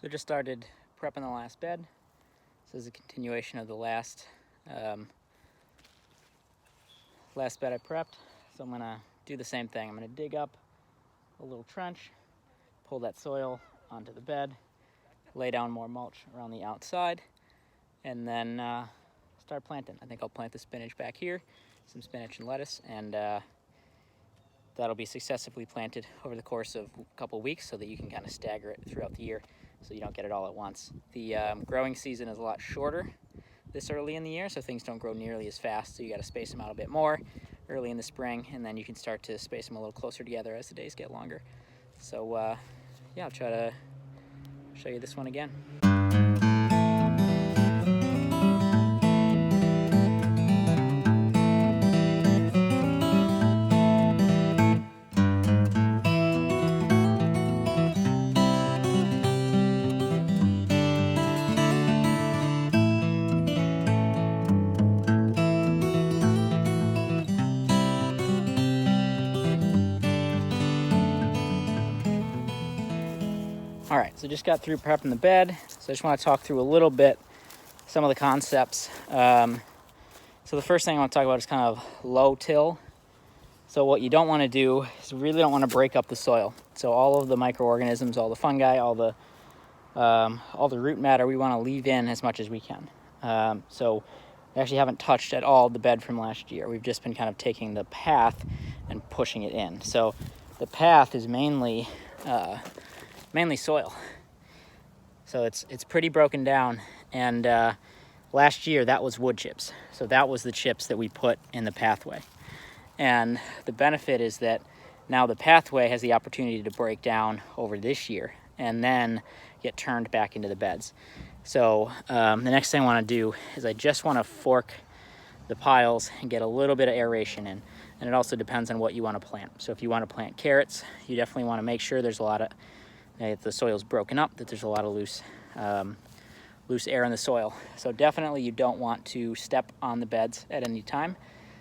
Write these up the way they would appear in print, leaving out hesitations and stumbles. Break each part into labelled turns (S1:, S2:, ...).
S1: So just started prepping the last bed. This is a continuation of the last bed I prepped. So I'm gonna do the same thing. I'm gonna dig up a little trench, pull that soil onto the bed, lay down more mulch around the outside, and then start planting. I think I'll plant the spinach back here, some spinach and lettuce, and that'll be successively planted over the course of a couple weeks so that you can kind of stagger it throughout the year so you don't get it all at once. The growing season is a lot shorter this early in the year, so things don't grow nearly as fast, so you got to space them out a bit more early in the spring, and then you can start to space them a little closer together as the days get longer. So yeah, I'll try to show you this one again. All right, so just got through prepping the bed. So I just want to talk through a little bit some of the concepts. So the first thing I want to talk about is kind of low till. So what you don't want to do is really don't want to break up the soil. So all of the microorganisms, all the fungi, all the root matter, we want to leave in as much as we can. So we actually haven't touched at all the bed from last year. We've just been kind of taking the path and pushing it in. So the path is mainly soil. So it's pretty broken down, and last year that was wood chips. So that was the chips that we put in the pathway. And the benefit is that now the pathway has the opportunity to break down over this year and then get turned back into the beds. So the next thing I want to do is I just want to fork the piles and get a little bit of aeration in. And it also depends on what you want to plant. So if you want to plant carrots, you definitely want to make sure there's a lot of, if the soil's broken up, that there's a lot of loose air in the soil. So definitely you don't want to step on the beds at any time.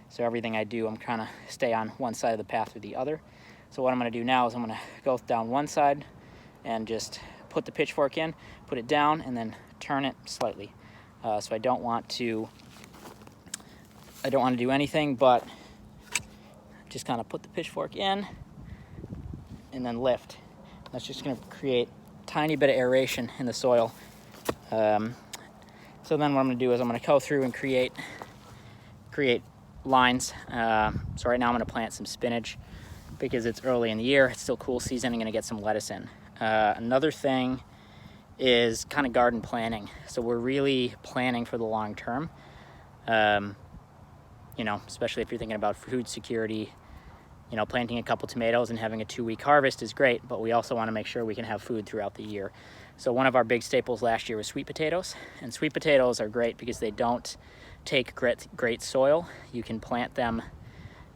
S1: So everything I do, I'm trying to stay on one side of the path or the other. So what I'm going to do now is I'm going to go down one side and just put the pitchfork in, put it down, and then turn it slightly. So I don't want to do anything but just kind of put the pitchfork in and then lift. That's just going to create a tiny bit of aeration in the soil. So then what I'm going to do is I'm going to go through and create lines. So right now I'm going to plant some spinach because it's early in the year. It's still cool season. I'm going to get some lettuce in. Another thing is kind of garden planning. So we're really planning for the long term. Especially if you're thinking about food security. Planting a couple tomatoes and having a 2-week harvest is great, but we also want to make sure we can have food throughout the year. So one of our big staples last year was sweet potatoes, and sweet potatoes are great because they don't take great soil. You can plant them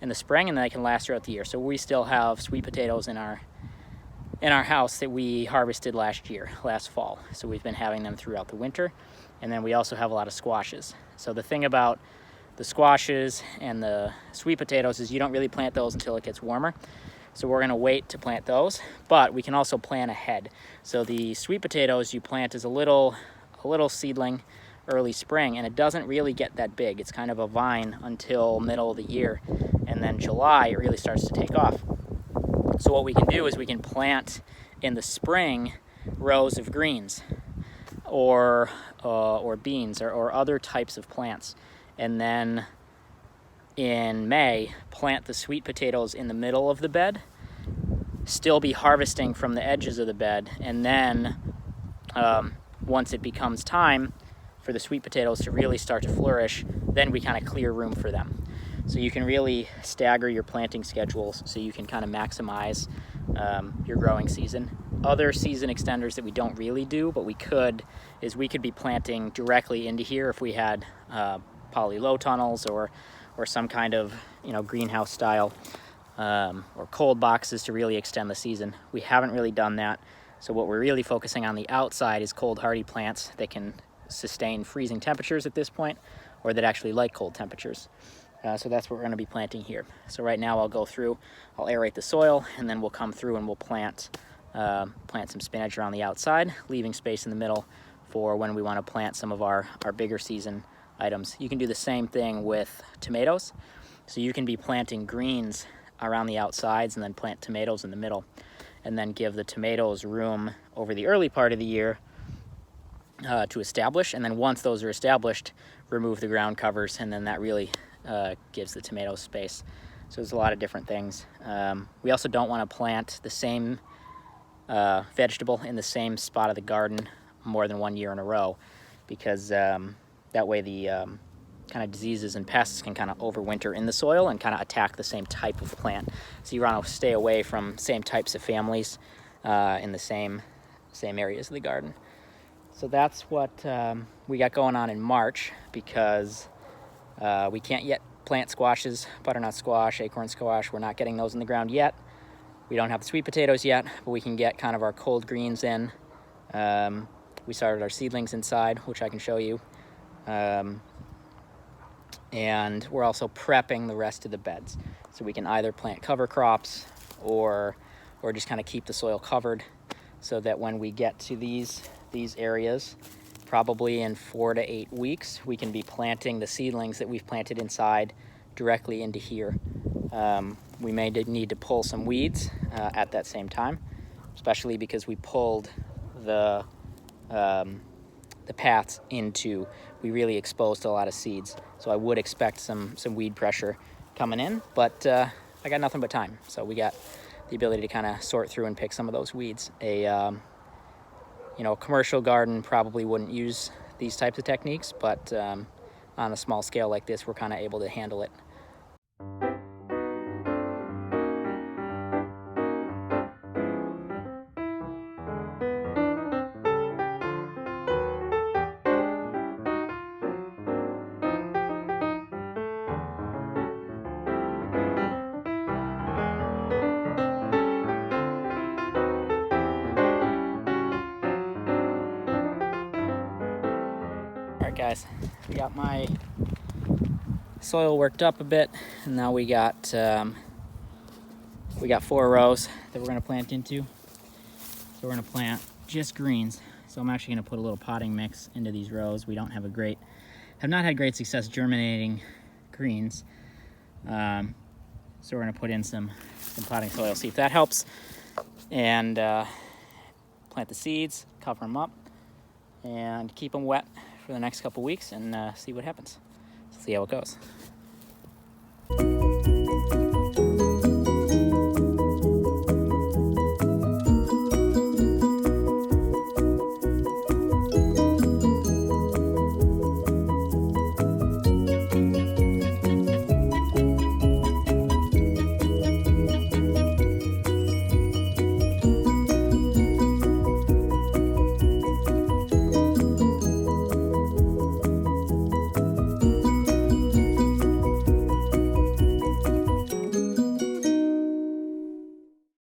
S1: in the spring and they can last throughout the year. So we still have sweet potatoes in our house that we harvested last fall. So we've been having them throughout the winter, and then we also have a lot of squashes. So the thing about the squashes and the sweet potatoes is you don't really plant those until it gets warmer. So we're going to wait to plant those, but we can also plan ahead. So the sweet potatoes you plant as a little seedling early spring, and it doesn't really get that big. It's kind of a vine until middle of the year, and then July it really starts to take off. So what we can do is we can plant in the spring rows of greens or beans or other types of plants. And then in May, plant the sweet potatoes in the middle of the bed, still be harvesting from the edges of the bed, and then once it becomes time for the sweet potatoes to really start to flourish, then we kind of clear room for them. So you can really stagger your planting schedules so you can kind of maximize your growing season. Other season extenders that we don't really do, but we could be planting directly into here if we had poly low tunnels or some kind of greenhouse style or cold boxes to really extend the season. We haven't really done that. So what we're really focusing on the outside is cold hardy plants that can sustain freezing temperatures at this point, or that actually like cold temperatures. So that's what we're going to be planting here. So right now I'll go through, I'll aerate the soil, and then we'll come through and we'll plant plant some spinach around the outside, leaving space in the middle for when we want to plant some of our bigger season items. You can do the same thing with tomatoes. So you can be planting greens around the outsides and then plant tomatoes in the middle, and then give the tomatoes room over the early part of the year to establish. And then once those are established, remove the ground covers, and then that really gives the tomatoes space. So there's a lot of different things. We also don't want to plant the same vegetable in the same spot of the garden more than 1 year in a row, because that way the kind of diseases and pests can kind of overwinter in the soil and kind of attack the same type of plant. So you want to stay away from same types of families in the same areas of the garden. So that's what we got going on in March, because we can't yet plant squashes, butternut squash, acorn squash. We're not getting those in the ground yet. We don't have the sweet potatoes yet, but we can get kind of our cold greens in. We started our seedlings inside, which I can show you. And we're also prepping the rest of the beds. So we can either plant cover crops or just kind of keep the soil covered, so that when we get to these areas, probably in 4 to 8 weeks, we can be planting the seedlings that we've planted inside directly into here. We may need to pull some weeds at that same time, especially because we pulled the paths into, we really exposed a lot of seeds. So I would expect some weed pressure coming in, but I got nothing but time. So we got the ability to kind of sort through and pick some of those weeds. A commercial garden probably wouldn't use these types of techniques, but on a small scale like this, we're kind of able to handle it. Alright guys, we got my soil worked up a bit, and now we got 4 rows that we're going to plant into. So we're going to plant just greens. So I'm actually going to put a little potting mix into these rows. We have not had great success germinating greens. So we're going to put in some potting soil, see if that helps, and plant the seeds, cover them up, and keep them wet for the next couple weeks, and see what happens. See how it goes.